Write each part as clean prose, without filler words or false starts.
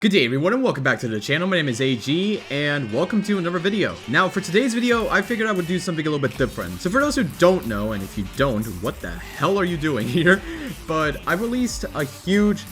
Good day everyone and welcome back to the channel. My name is AG and welcome to another video. Now for today's video, I figured I would do something a little bit different. So for those who don't know, and if you don't, what the hell are you doing here? But I released a huge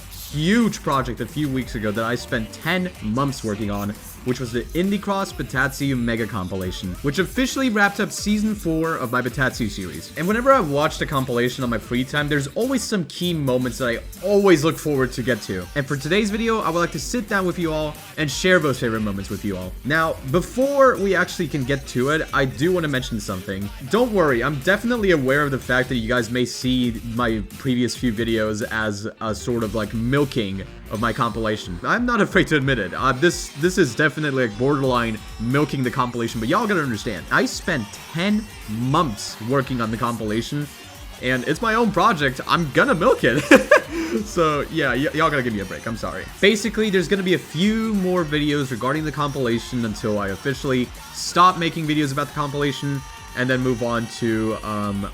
project a few weeks ago that I spent 10 months working on, which was the Indie Cross BETADCIU Mega Compilation, which officially wrapped up Season 4 of my BETADCIU series. And whenever I watch the compilation on my free time, there's always some key moments that I always look forward to get to. And for today's video, I would like to sit down with you all and share those favorite moments with you all. Now, before we actually can get to it, I do want to mention something. Don't worry, I'm definitely aware of the fact that you guys may see my previous few videos as a sort of like milking of my compilation. I'm not afraid to admit it. This is definitely like borderline milking the compilation, but y'all gotta understand, I spent 10 months working on the compilation, and it's my own project. I'm gonna milk it. So yeah, y'all gotta give me a break. I'm sorry. Basically, there's gonna be a few more videos regarding the compilation until I officially stop making videos about the compilation and then move on to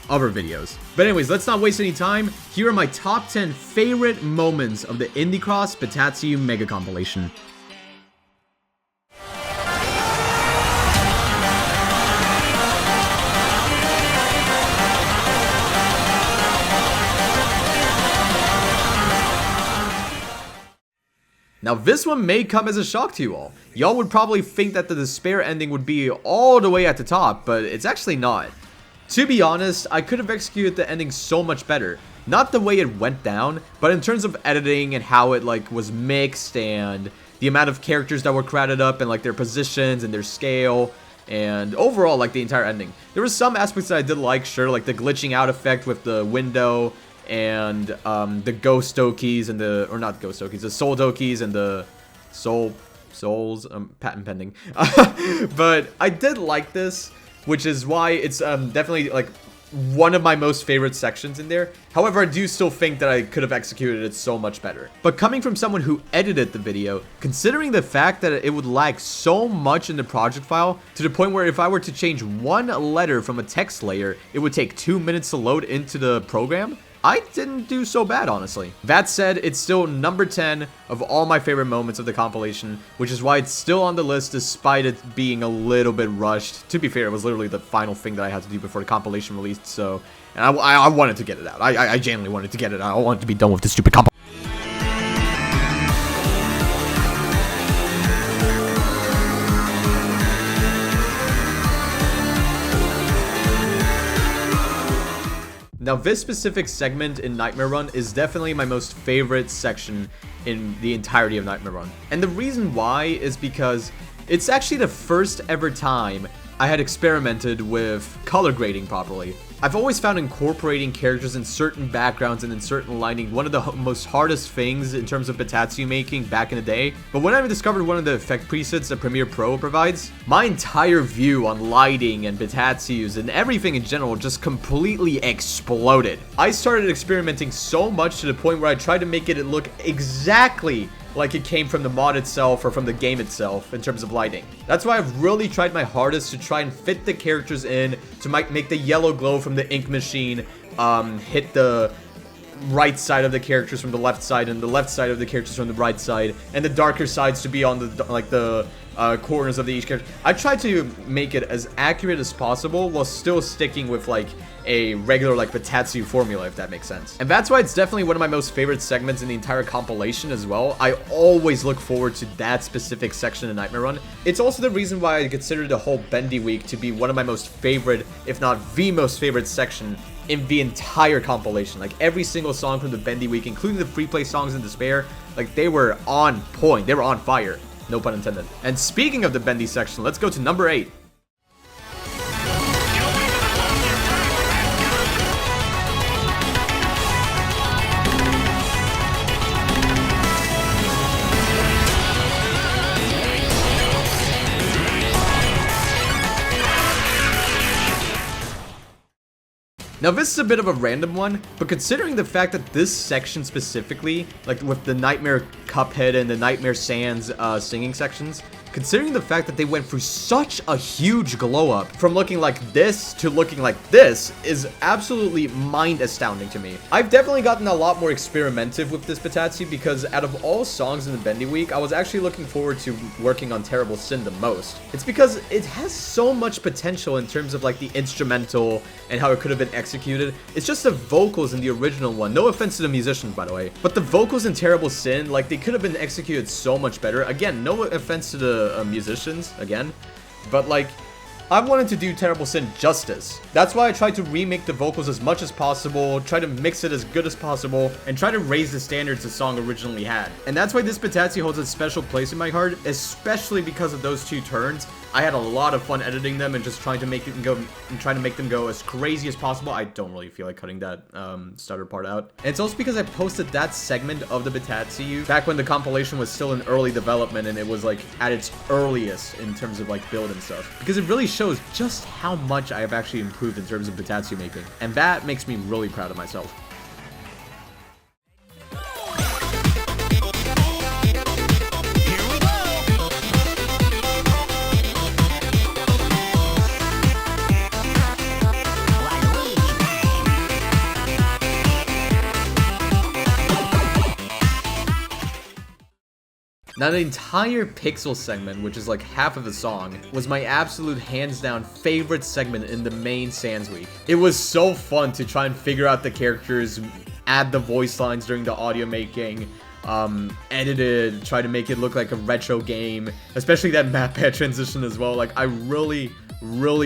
other videos. But anyways, let's not waste any time. Here are my top 10 favorite moments of the Indie Cross BETADCIU Mega Compilation. Now this one may come as a shock to you all. Y'all would probably think that the despair ending would be all the way at the top, but it's actually not. To be honest, I could have executed the ending so much better. Not the way it went down, but in terms of editing and how it like was mixed and the amount of characters that were crowded up and like their positions and their scale and overall like the entire ending. There were some aspects that I did like, sure, like the glitching out effect with the window and the ghost dokies and the, or not ghost dokies, the soul dokies and the souls, patent pending. But I did like this, which is why it's definitely like one of my most favorite sections in there. However, I do still think that I could have executed it so much better. But coming from someone who edited the video, considering the fact that it would lag so much in the project file to the point where if I were to change one letter from a text layer, it would take 2 minutes to load into the program, I didn't do so bad, honestly. That said, it's still number 10 of all my favorite moments of the compilation, which is why it's still on the list despite it being a little bit rushed. To be fair, it was literally the final thing that I had to do before the compilation released, so... And I wanted to get it out. I genuinely wanted to get it out. I wanted to be done with this stupid compilation. Now this specific segment in Nightmare Run is definitely my most favorite section in the entirety of Nightmare Run. And the reason why is because it's actually the first ever time I had experimented with color grading properly. I've always found incorporating characters in certain backgrounds and in certain lighting one of the most hardest things in terms of BETADCIU making back in the day. But when I discovered one of the effect presets that Premiere Pro provides, my entire view on lighting and BETADCIUs and everything in general just completely exploded. I started experimenting so much to the point where I tried to make it look exactly like it came from the mod itself or from the game itself in terms of lighting. That's why I've really tried my hardest to try and fit the characters in, to make the yellow glow from the ink machine hit the right side of the characters from the left side and the left side of the characters from the right side, and the darker sides to be on the like the corners of each character. I tried to make it as accurate as possible while still sticking with like a regular like BETADCIU formula, if that makes sense. And that's why it's definitely one of my most favorite segments in the entire compilation as well. I always look forward to that specific section in Nightmare Run. It's also the reason why I consider the whole Bendy week to be one of my most favorite, if not the most favorite section in the entire compilation. Like every single song from the Bendy week, including the free play songs in Despair, like they were on point, they were on fire. No pun intended. And speaking of the Bendy section, let's go to number 8. Now this is a bit of a random one, but considering the fact that this section specifically, like with the Nightmare Cuphead and the Nightmare Sans singing sections, considering the fact that they went through such a huge glow up from looking like this to looking like this is absolutely mind astounding to me. I've definitely gotten a lot more experimentative with this BETADCIU because out of all songs in the Bendy week, I was actually looking forward to working on Terrible Sin the most. It's because it has so much potential in terms of like the instrumental and how it could have been executed. It's just the vocals in the original one. No offense to the musicians, by the way, but the vocals in Terrible Sin, like, they could have been executed so much better. Again, no offense to the musicians, again, but like, I wanted to do Terrible Sin justice. That's why I tried to remake the vocals as much as possible, try to mix it as good as possible, and try to raise the standards the song originally had. And that's why this BETADCIU holds a special place in my heart, especially because of those two turns. I had a lot of fun editing them and just trying to make them go as crazy as possible. I don't really feel like cutting that stutter part out. And it's also because I posted that segment of the BETADCIU back when the compilation was still in early development and it was like at its earliest in terms of like build and stuff. Because it really shows just how much I have actually improved in terms of BETADCIU making. And that makes me really proud of myself. Now, the entire Pixel segment, which is like half of the song, was my absolute hands-down favorite segment in the main Sans week. It was so fun to try and figure out the characters, add the voice lines during the audio making, edit it, try to make it look like a retro game, especially that map pad transition as well. Like, I really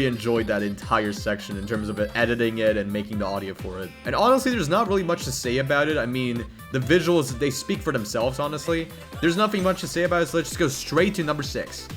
enjoyed that entire section in terms of editing it and making the audio for it. And honestly, there's not really much to say about it. I mean, the visuals, they speak for themselves, honestly. There's nothing much to say about it, so let's just go straight to number 6.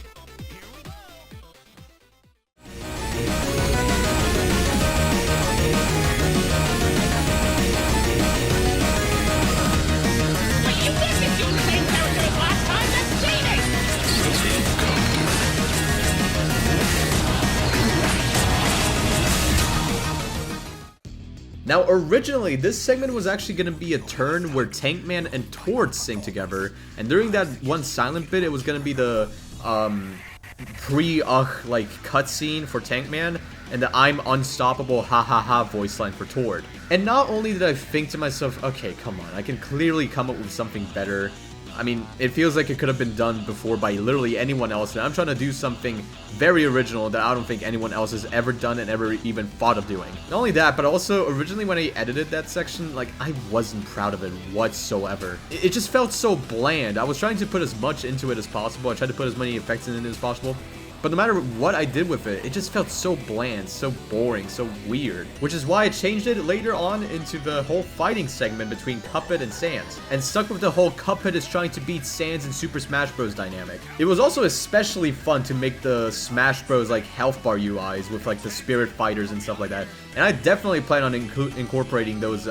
Now, originally, this segment was actually going to be a turn where Tankman and Tord sing together, and during that one silent bit, it was going to be the, like, cutscene for Tankman, and the I'm unstoppable ha ha ha voice line for Tord. And not only did I think to myself, okay, come on, I can clearly come up with something better. I mean, it feels like it could have been done before by literally anyone else, and I'm trying to do something very original that I don't think anyone else has ever done and ever even thought of doing. Not only that, but also, originally when I edited that section, like, I wasn't proud of it whatsoever. It just felt so bland. I was trying to put as much into it as possible. I tried to put as many effects in it as possible. But no matter what I did with it, it just felt so bland, so boring, so weird. Which is why I changed it later on into the whole fighting segment between Cuphead and Sans, and stuck with the whole Cuphead is trying to beat Sans in Super Smash Bros. Dynamic. It was also especially fun to make the Smash Bros. Like health bar UIs with like the Spirit Fighters and stuff like that. And I definitely plan on incorporating those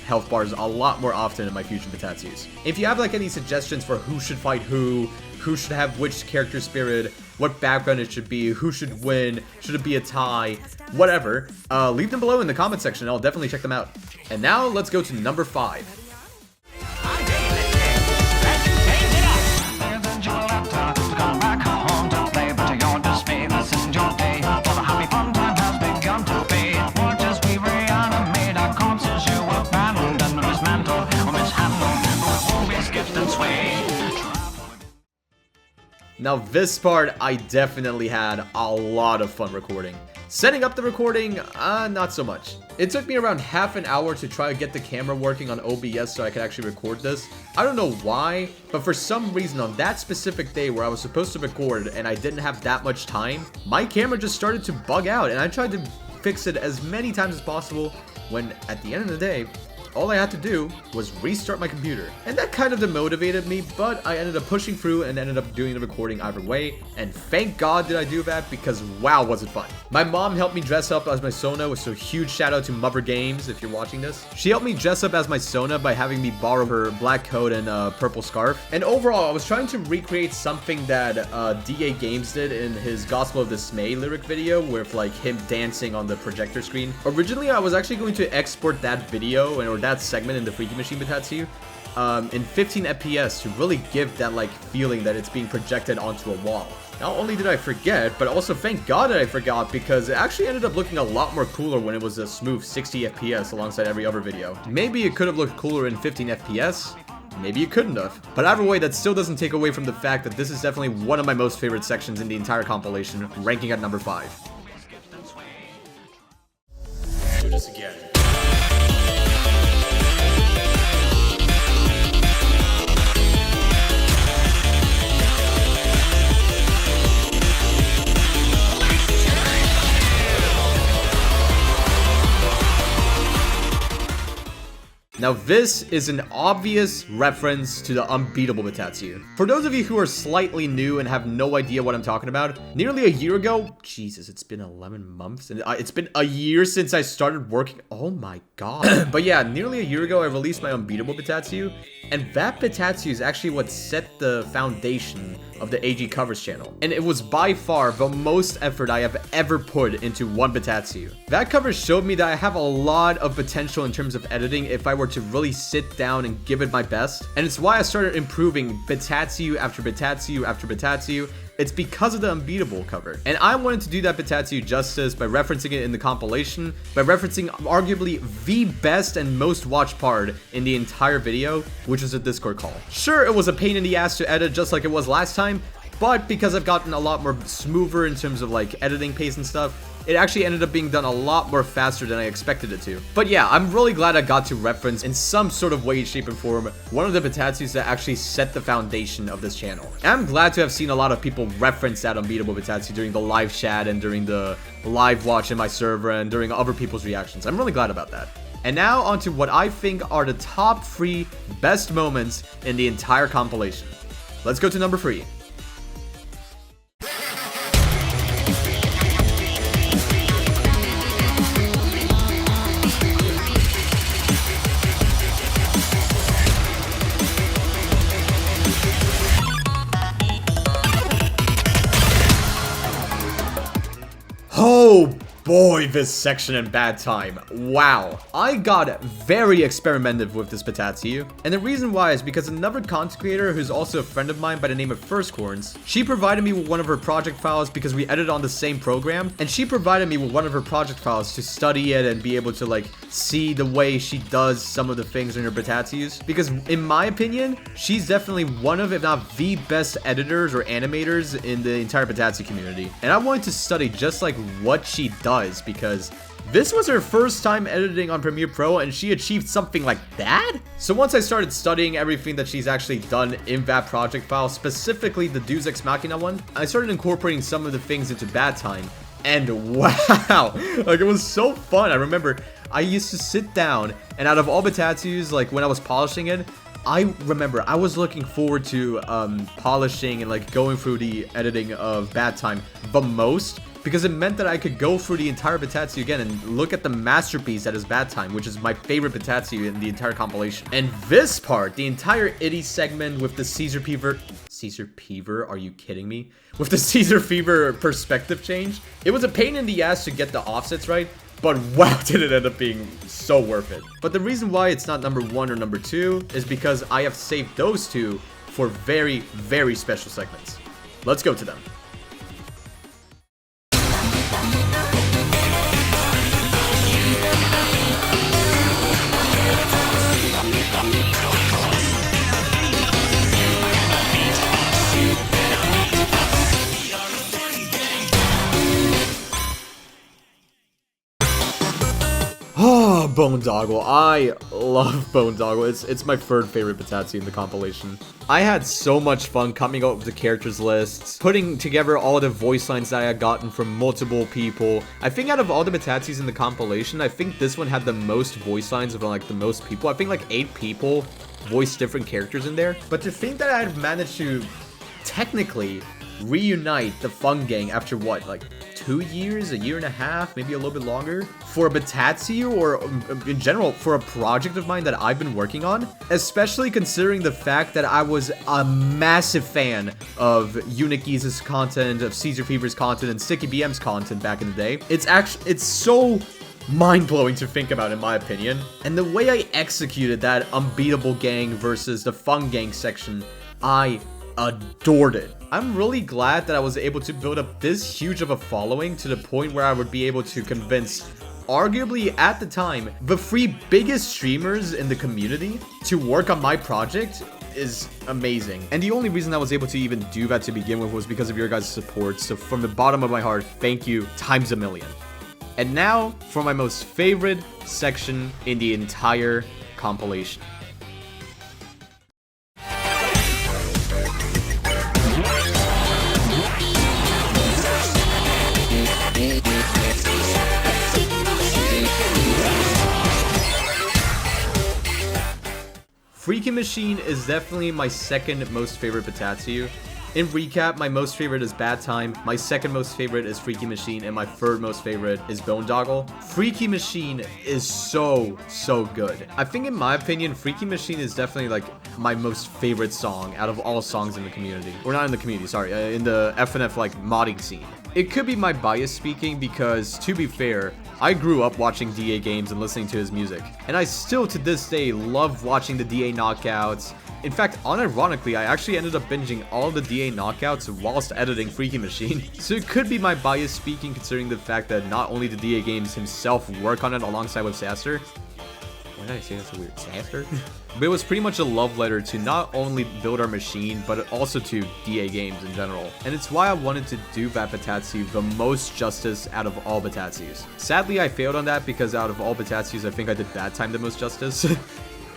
health bars a lot more often in my future BETADCIUs. If you have like any suggestions for who should fight who should have which character spirit, what background it should be, who should win, should it be a tie, whatever, leave them below in the comment section and I'll definitely check them out. And now let's go to number 5. Now this part, I definitely had a lot of fun recording. Setting up the recording, not so much. It took me around half an hour to try to get the camera working on OBS so I could actually record this. I don't know why, but for some reason on that specific day where I was supposed to record and I didn't have that much time, my camera just started to bug out and I tried to fix it as many times as possible when at the end of the day, all I had to do was restart my computer. And that kind of demotivated me, but I ended up pushing through and ended up doing the recording either way. And thank God did I do that, because wow, was it fun. My mom helped me dress up as my Sona, so huge shout out to Mother Games if you're watching this. She helped me dress up as my Sona by having me borrow her black coat and purple scarf. And overall, I was trying to recreate something that DA Games did in his Gospel of Dismay lyric video with like him dancing on the projector screen. Originally, I was actually going to export that video or that segment in the Freaky Machine BETADCIU, in 15 FPS to really give that like feeling that it's being projected onto a wall. Not only did I forget, but also thank God that I forgot, because it actually ended up looking a lot more cooler when it was a smooth 60 FPS alongside every other video. Maybe it could have looked cooler in 15 FPS. Maybe it couldn't have. But either way, that still doesn't take away from the fact that this is definitely one of my most favorite sections in the entire compilation, ranking at number 5. Do this again. Now this is an obvious reference to the Unbeatable BETADCIU. For those of you who are slightly new and have no idea what I'm talking about, nearly a year ago, Jesus, it's been 11 months, and it's been a year since I started working, oh my god. But yeah, nearly a year ago I released my Unbeatable BETADCIU, and that BETADCIU is actually what set the foundation of the AGcovers channel. And it was by far the most effort I have ever put into one BETADCIU. That cover showed me that I have a lot of potential in terms of editing if I were to really sit down and give it my best. And it's why I started improving BETADCIU after BETADCIU after BETADCIU. It's because of the Unbeatable cover. And I wanted to do that BETADCIU justice by referencing it in the compilation, by referencing arguably the best and most watched part in the entire video, which is a Discord call. Sure, it was a pain in the ass to edit just like it was last time, but because I've gotten a lot more smoother in terms of like editing pace and stuff, it actually ended up being done a lot more faster than I expected it to. But yeah, I'm really glad I got to reference in some sort of way, shape, and form one of the BETADCIUs that actually set the foundation of this channel. And I'm glad to have seen a lot of people reference that Unbeatable BETADCIU during the live chat and during the live watch in my server and during other people's reactions. I'm really glad about that. And now onto what I think are the top 3 best moments in the entire compilation. Let's go to number 3. Oh boy, this section in Bad Time. Wow. I got very experimentative with this BETADCIU, and the reason why is because another content creator who's also a friend of mine by the name of Firstcorns, she provided me with one of her project files because we edited on the same program, and she provided me with one of her project files to study it and be able to like see the way she does some of the things in her BETADCIUs, because in my opinion, she's definitely one of, if not the best editors or animators in the entire BETADCIU community. And I wanted to study just like what she does, because this was her first time editing on Premiere Pro and she achieved something like that? So once I started studying everything that she's actually done in that project file, specifically the Deus Ex Machina one, I started incorporating some of the things into Bad Time, and wow, like it was so fun. I remember I used to sit down, and out of all BETADCIUs, like when I was polishing it, I remember I was looking forward to polishing and like going through the editing of Bad Time the most, because it meant that I could go through the entire BETADCIU again and look at the masterpiece that is Bad Time, which is my favorite BETADCIU in the entire compilation. And this part, the entire itty segment with the Caesar Fever, are you kidding me? With the Caesar Fever perspective change, it was a pain in the ass to get the offsets right, but wow, did it end up being so worth it. But the reason why it's not number 1 or number 2 is because I have saved those two for very, very special segments. Let's go to them. Oh, bonedoggle. I love bonedoggle. It's my third favorite BETADCIU in the compilation. I had so much fun coming up with the characters lists, putting together all the voice lines that I had gotten from multiple people. I think out of all the BETADCIUs in the compilation, I think this one had the most voice lines of like the most people. I think like 8 people voiced different characters in there. But to think that I had managed to technically reunite the Fun Gang after what, like 2 years, a year and a half, maybe a little bit longer, for a BETADCIU, or in general for a project of mine that I've been working on, especially considering the fact that I was a massive fan of Unique's content, of Caesar Fever's content, and Sticky BM's content back in the day. It's so mind-blowing to think about in my opinion. And the way I executed that Unbeatable gang versus the Fun gang section, I adored it. I'm really glad that I was able to build up this huge of a following to the point where I would be able to convince arguably at the time the 3 biggest streamers in the community to work on my project is amazing. And the only reason I was able to even do that to begin with was because of your guys' support. So from the bottom of my heart, thank you times a million. And now for my most favorite section in the entire compilation. Freaky Machine is definitely my second most favorite BETADCIU. In recap, my most favorite is Bad Time, my second most favorite is Freaky Machine, and my third most favorite is Bonedoggle. Freaky Machine is so good. I think in my opinion, Freaky Machine is definitely like my most favorite song out of all songs in the community. Or not in the community, sorry, in the FNF like modding scene. It could be my bias speaking because, to be fair, I grew up watching DA games and listening to his music. And I still to this day love watching the DA knockouts. In fact, unironically, I actually ended up binging all the DA knockouts whilst editing Freaky Machine. So it could be my bias speaking considering the fact that not only did DA Games himself work on it alongside with Saster. Why did I say that's so weird? Saster? But it was pretty much a love letter to not only build our machine, but also to DA Games in general. And it's why I wanted to do that BETADCIU the most justice out of all BETADCIUs. Sadly, I failed on that because out of all BETADCIUs, I think I did Bad Time the most justice.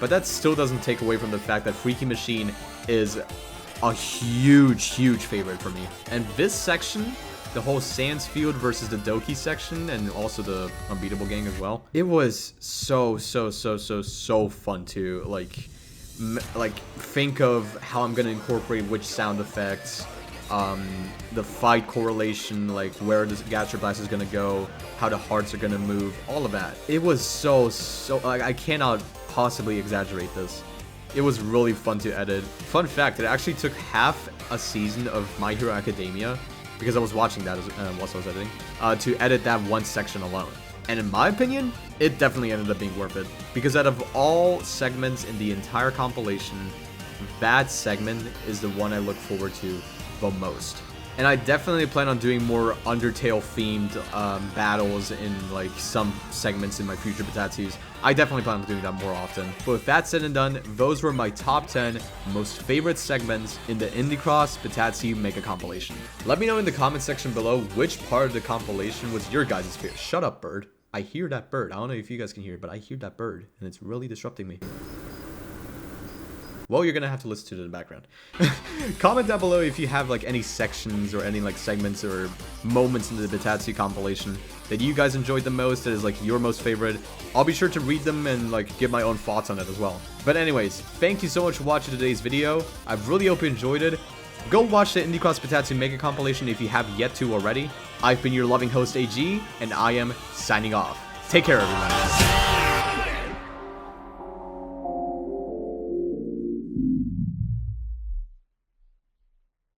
But that still doesn't take away from the fact that Freaky Machine is a huge favorite for me. And this section, the whole Sansfield versus the Doki section, and also the Unbeatable gang as well, it was so fun to like think of how I'm gonna incorporate which sound effects, the fight correlation, like where the Gatcher Blast is gonna go, how the hearts are gonna move, all of that. It was so like I cannot possibly exaggerate this. It was really fun to edit. Fun fact, it actually took half a season of My Hero Academia, because I was watching that whilst I was editing, to edit that one section alone. And in my opinion, it definitely ended up being worth it. Because out of all segments in the entire compilation, that segment is the one I look forward to the most. And I definitely plan on doing more Undertale themed battles in like some segments in my future BETADCIUs. I definitely plan on doing that more often. But with that said and done, those were my top 10 most favorite segments in the Indie Cross BETADCIU Mega Compilation. Let me know in the comment section below which part of the compilation was your guys' favorite. Shut up, bird. I hear that bird. I don't know if you guys can hear it, but I hear that bird, and it's really disrupting me. Well, you're gonna have to listen to it in the background. Comment down below if you have like any sections or any like segments or moments in the BETADCIU compilation that you guys enjoyed the most, that is like your most favorite. I'll be sure to read them and like give my own thoughts on it as well. But anyways, thank you so much for watching today's video. I really hope you enjoyed it. Go watch the Indie Cross BETADCIU Mega Compilation if you have yet to already. I've been your loving host AG, and I am signing off. Take care, everyone.